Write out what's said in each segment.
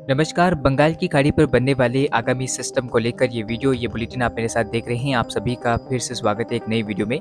नमस्कार। बंगाल की खाड़ी पर बनने वाले आगामी सिस्टम को लेकर ये बुलेटिन आप मेरे साथ देख रहे हैं। आप सभी का फिर से स्वागत है एक नई वीडियो में।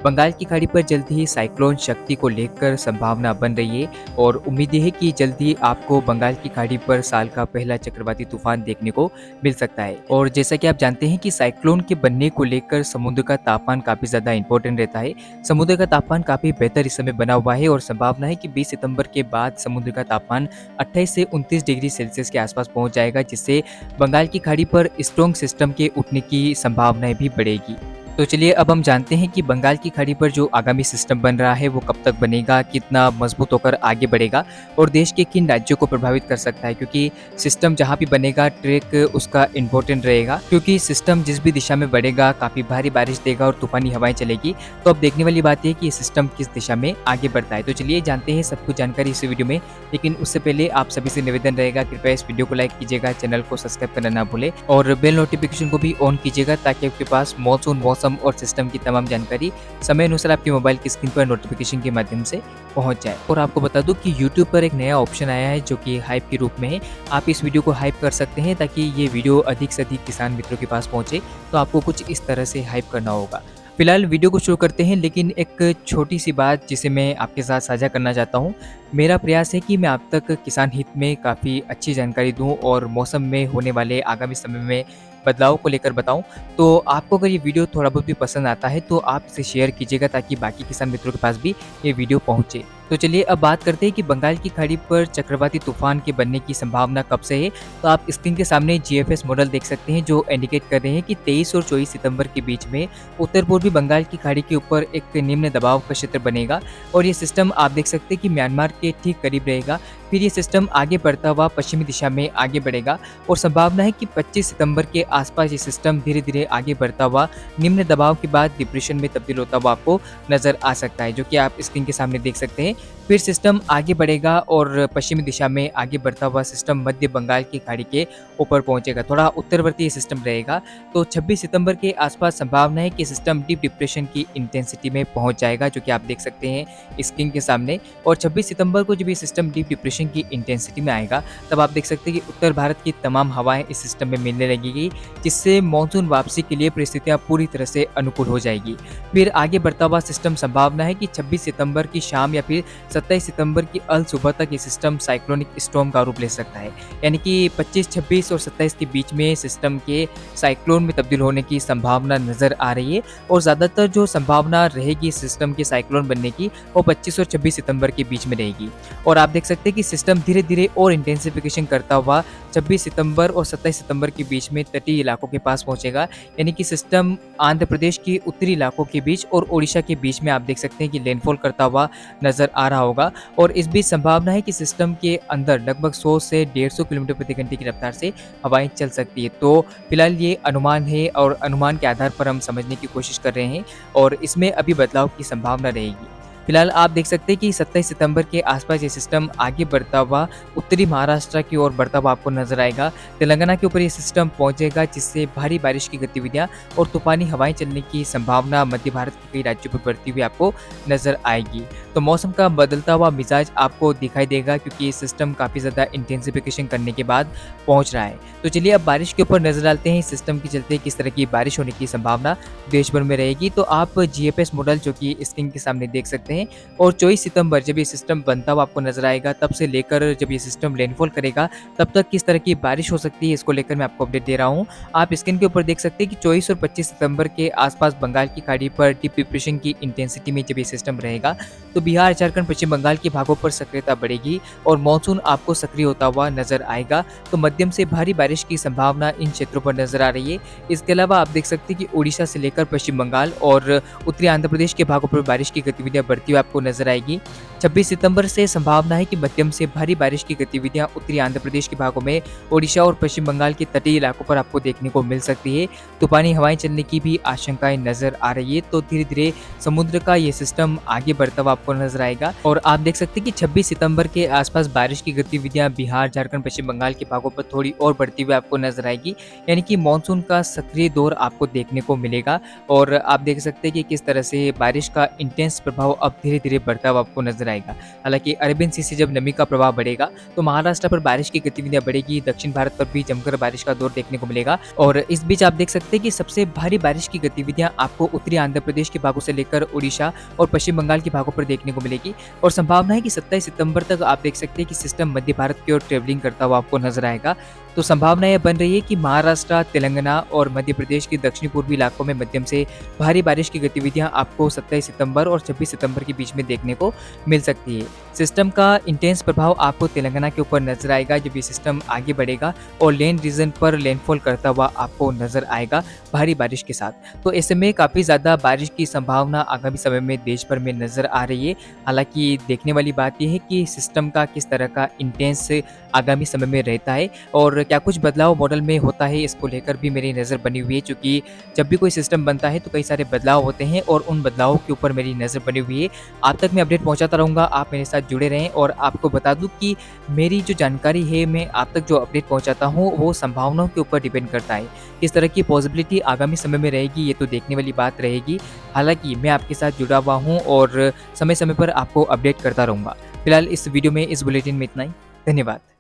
बंगाल की खाड़ी पर जल्द ही साइक्लोन शक्ति को लेकर संभावना बन रही है और उम्मीद है कि जल्द ही आपको बंगाल की खाड़ी पर साल का पहला चक्रवाती तूफान देखने को मिल सकता है। और जैसा कि आप जानते हैं कि साइक्लोन के बनने को लेकर समुद्र का तापमान काफ़ी ज़्यादा इंपॉर्टेंट रहता है। समुद्र का तापमान काफ़ी बेहतर इस समय बना हुआ है और संभावना है कि 20 सितंबर के बाद समुद्र का तापमान 28 से 29 डिग्री सेल्सियस के आसपास पहुंच जाएगा, जिससे बंगाल की खाड़ी पर स्ट्रॉन्ग सिस्टम के उठने की संभावनाएं भी बढ़ेगी। तो चलिए अब हम जानते हैं कि बंगाल की खाड़ी पर जो आगामी सिस्टम बन रहा है वो कब तक बनेगा, कितना मजबूत होकर आगे बढ़ेगा और देश के किन राज्यों को प्रभावित कर सकता है, क्योंकि सिस्टम जहाँ भी बनेगा ट्रैक उसका इम्पोर्टेंट रहेगा, क्योंकि सिस्टम जिस भी दिशा में बढ़ेगा काफ़ी भारी बारिश देगा और तूफानी हवाएं चलेगी। तो अब देखने वाली बात है कि ये सिस्टम किस दिशा में आगे बढ़ता है। तो चलिए जानते हैं सब कुछ जानकारी इस वीडियो में, लेकिन उससे पहले आप सभी से निवेदन रहेगा, कृपया इस वीडियो को लाइक कीजिएगा, चैनल को सब्सक्राइब करना ना भूलें और बेल नोटिफिकेशन को भी ऑन कीजिएगा ताकि आपके पास मॉनसून, मौसम और सिस्टम की तमाम जानकारी समय अनुसार आपके मोबाइल की स्क्रीन पर नोटिफिकेशन के माध्यम से पहुंच जाए। और आपको बता दूं कि YouTube पर एक नया ऑप्शन आया है जो कि हाइप के रूप में है। आप इस वीडियो को हाइप कर सकते हैं ताकि ये वीडियो अधिक से अधिक किसान मित्रों के पास पहुंचे। तो आपको कुछ इस तरह से हाइप करना होगा। फिलहाल वीडियो को शुरू करते हैं, लेकिन एक छोटी सी बात जिसे मैं आपके साथ साझा करना चाहता हूँ। मेरा प्रयास है कि मैं आप तक किसान हित में काफ़ी अच्छी जानकारी दूँ और मौसम में होने वाले आगामी समय में बदलाव को लेकर बताऊँ। तो आपको अगर ये वीडियो थोड़ा बहुत भी पसंद आता है तो आप इसे शेयर कीजिएगा ताकि बाकी किसान मित्रों के पास भी ये वीडियो पहुँचे। तो चलिए अब बात करते हैं कि बंगाल की खाड़ी पर चक्रवाती तूफान के बनने की संभावना कब से है। तो आप स्क्रीन के सामने जीएफएस मॉडल देख सकते हैं जो इंडिकेट कर रहे हैं कि 23 और 24 सितंबर के बीच में उत्तर पूर्वी बंगाल की खाड़ी के ऊपर एक निम्न दबाव का क्षेत्र बनेगा और ये सिस्टम आप देख सकते हैं कि म्यांमार के ठीक करीब रहेगा। फिर ये सिस्टम आगे बढ़ता हुआ पश्चिमी दिशा में आगे बढ़ेगा और संभावना है कि 25 सितंबर के आसपास ये सिस्टम धीरे धीरे आगे बढ़ता हुआ निम्न दबाव के बाद डिप्रेशन में तब्दील होता हुआ आपको नजर आ सकता है, जो कि आप स्क्रीन के सामने देख सकते हैं। फिर सिस्टम आगे बढ़ेगा और पश्चिमी दिशा में आगे बढ़ता हुआ सिस्टम मध्य बंगाल की खाड़ी के ऊपर पहुंचेगा। थोड़ा उत्तरवर्ती सिस्टम रहेगा। तो 26 सितंबर के आसपास संभावना है कि सिस्टम डीप डिप्रेशन की इंटेंसिटी में पहुंच जाएगा, जो कि आप देख सकते हैं स्क्रीन के सामने। और 26 सितंबर को जब ये सिस्टम डीप डिप्रेशन की इंटेंसिटी में आएगा तब आप देख सकते हैं कि उत्तर भारत की तमाम हवाएं इस सिस्टम में मिलने लगेगी, जिससे मानसून वापसी के लिए परिस्थितियां पूरी तरह से अनुकूल हो जाएगी। फिर आगे बढ़ता हुआ सिस्टम संभावना है कि 26 सितंबर की शाम या फिर 27 सितंबर की अल सुबह तक ये सिस्टम साइक्लोनिक स्टॉर्म का रूप ले सकता है। यानी कि 25, 26 और 27 के बीच में सिस्टम के साइक्लोन में तब्दील होने की संभावना नजर आ रही है और ज़्यादातर जो संभावना रहेगी सिस्टम के साइक्लोन बनने की वो 25 और 26 सितंबर के बीच में रहेगी। और आप देख सकते हैं कि सिस्टम धीरे धीरे और इंटेंसिफिकेशन करता हुआ 26 सितंबर और 27 सितंबर के बीच में तटीय इलाकों के पास पहुंचेगा। यानी कि सिस्टम आंध्र प्रदेश के उत्तरी इलाकों के बीच और ओडिशा के बीच में आप देख सकते हैं कि लैंडफॉल करता हुआ नजर आ रहा होगा। और इस बीच संभावना है कि सिस्टम के अंदर लगभग 100 से 150 किलोमीटर प्रति घंटे की रफ्तार से हवाएं चल सकती है। तो फिलहाल ये अनुमान है और अनुमान के आधार पर हम समझने की कोशिश कर रहे हैं और इसमें अभी बदलाव की संभावना रहेगी। फिलहाल आप देख सकते हैं कि 27 सितंबर के आसपास ये सिस्टम आगे बढ़ता हुआ उत्तरी महाराष्ट्र की ओर बढ़ता हुआ आपको नजर आएगा। तेलंगाना के ऊपर ये सिस्टम पहुंचेगा, जिससे भारी बारिश की गतिविधियां और तूफानी हवाएं चलने की संभावना मध्य भारत के कई राज्यों पर बढ़ती हुई आपको नजर आएगी। तो मौसम का बदलता हुआ मिजाज आपको दिखाई देगा, क्योंकि ये सिस्टम काफ़ी ज़्यादा इंटेंसिफिकेशन करने के बाद पहुंच रहा है। तो चलिए अब बारिश के ऊपर नजर डालते हैं। इस सिस्टम के चलते किस तरह की बारिश होने की संभावना देश भर में रहेगी। तो आप जीएफएस मॉडल जो कि स्क्रीन के सामने देख सकते हैं और 24 सितंबर जब ये सिस्टम बनता हुआ आपको नजर आएगा तब से लेकर जब ये सिस्टम लैंडफॉल करेगा तब तक किस तरह की बारिश हो सकती है, इसको लेकर मैं आपको अपडेट दे रहा हूँ। आप स्क्रीन के ऊपर देख सकते हैं कि 24 और 25 सितंबर के आसपास बंगाल की खाड़ी पर डीप डिप्रेशन की इंटेंसिटी में जब ये सिस्टम रहेगा तो बिहार, झारखंड, पश्चिम बंगाल के भागों पर सक्रियता बढ़ेगी और मानसून आपको सक्रिय होता हुआ नजर आएगा। तो मध्यम से भारी बारिश की संभावना इन क्षेत्रों पर नजर आ रही है। इसके अलावा आप देख सकते हैं कि उड़ीसा से लेकर पश्चिम बंगाल और उत्तरी आंध्र प्रदेश के भागों पर बारिश की गतिविधियां बढ़ती हुई आपको नजर आएगी। 26 सितंबर से संभावना है कि मध्यम से भारी बारिश की गतिविधियां उत्तरी आंध्र प्रदेश के भागों में, ओडिशा और पश्चिम बंगाल के तटीय इलाकों पर आपको देखने को मिल सकती है। तूफानी हवाएं चलने की भी आशंकाएं नजर आ रही है। तो धीरे धीरे समुद्र का ये सिस्टम आगे बढ़ता हुआ आपको नजर आएगा और आप देख सकते हैं कि 26 सितंबर के आसपास बारिश की गतिविधियां बिहार, झारखंड, पश्चिम बंगाल के भागों पर थोड़ी और बढ़ती हुई आपको नजर आएगी। यानी कि मानसून का सक्रिय दौर आपको देखने को मिलेगा और आप देख सकते हैं कि किस तरह से बारिश का इंटेंस प्रभाव अब धीरे-धीरे बढ़ता हुआ आपको नज़र आएगा। हालाँकि अरेबियन सी से जब नमी का प्रभाव बढ़ेगा, तो महाराष्ट्र पर बारिश की गतिविधियाँ बढ़ेगी, दक्षिण भारत पर भी जमकर बारिश का दौर देखने को मिलेगा और इस बीच आप देख सकते हैं कि सबसे भारी बारिश की गतिविधियाँ आपको उत्तरी आंध्र प्रदेश के भागों से लेकर उड़ीसा और पश्चिम बंगाल के भागों पर देखने को मिलेगी और संभावना है कि 27 सितंबर तक आप देख सकते हैं कि सिस्टम मध्य भारत की ओर ट्रेवलिंग करता हुआ आपको नज़र आएगा। तो संभावना यह बन रही है कि महाराष्ट्र, तेलंगाना और मध्य प्रदेश के दक्षिणी पूर्वी इलाकों में मध्यम से भारी बारिश की गतिविधियां आपको 27 सितंबर और 26 सितंबर के बीच में देखने को मिल सकती है। सिस्टम का इंटेंस प्रभाव आपको तेलंगाना के ऊपर नजर आएगा जब ये सिस्टम आगे बढ़ेगा और लेन रीजन पर लैंडफॉल करता हुआ आपको नजर आएगा भारी बारिश के साथ। तो ऐसे में काफ़ी ज़्यादा बारिश की संभावना आगामी समय में देश भर में नजर आ रही है। हालांकि देखने वाली बात यह है कि सिस्टम का किस तरह का इंटेंस आगामी समय में रहता है और क्या कुछ बदलाव मॉडल में होता है, इसको लेकर भी मेरी नज़र बनी हुई है। क्योंकि जब भी कोई सिस्टम बनता है तो कई सारे बदलाव होते हैं और उन बदलावों के ऊपर मेरी नज़र बनी हुई है। आप तक मैं अपडेट पहुंचाता रहूँगा, आप मेरे साथ जुड़े रहें और आपको बता दूं कि मेरी जो जानकारी है मैं आप तक जो अपडेट पहुंचाता हूं वो संभावनाओं के ऊपर डिपेंड करता है। किस तरह की पॉसिबिलिटी आगामी समय में रहेगी ये तो देखने वाली बात रहेगी। हालांकि मैं आपके साथ जुड़ा हुआ हूँ और समय समय पर आपको अपडेट करता रहूँगा। फिलहाल इस वीडियो में, इस बुलेटिन में इतना ही। धन्यवाद।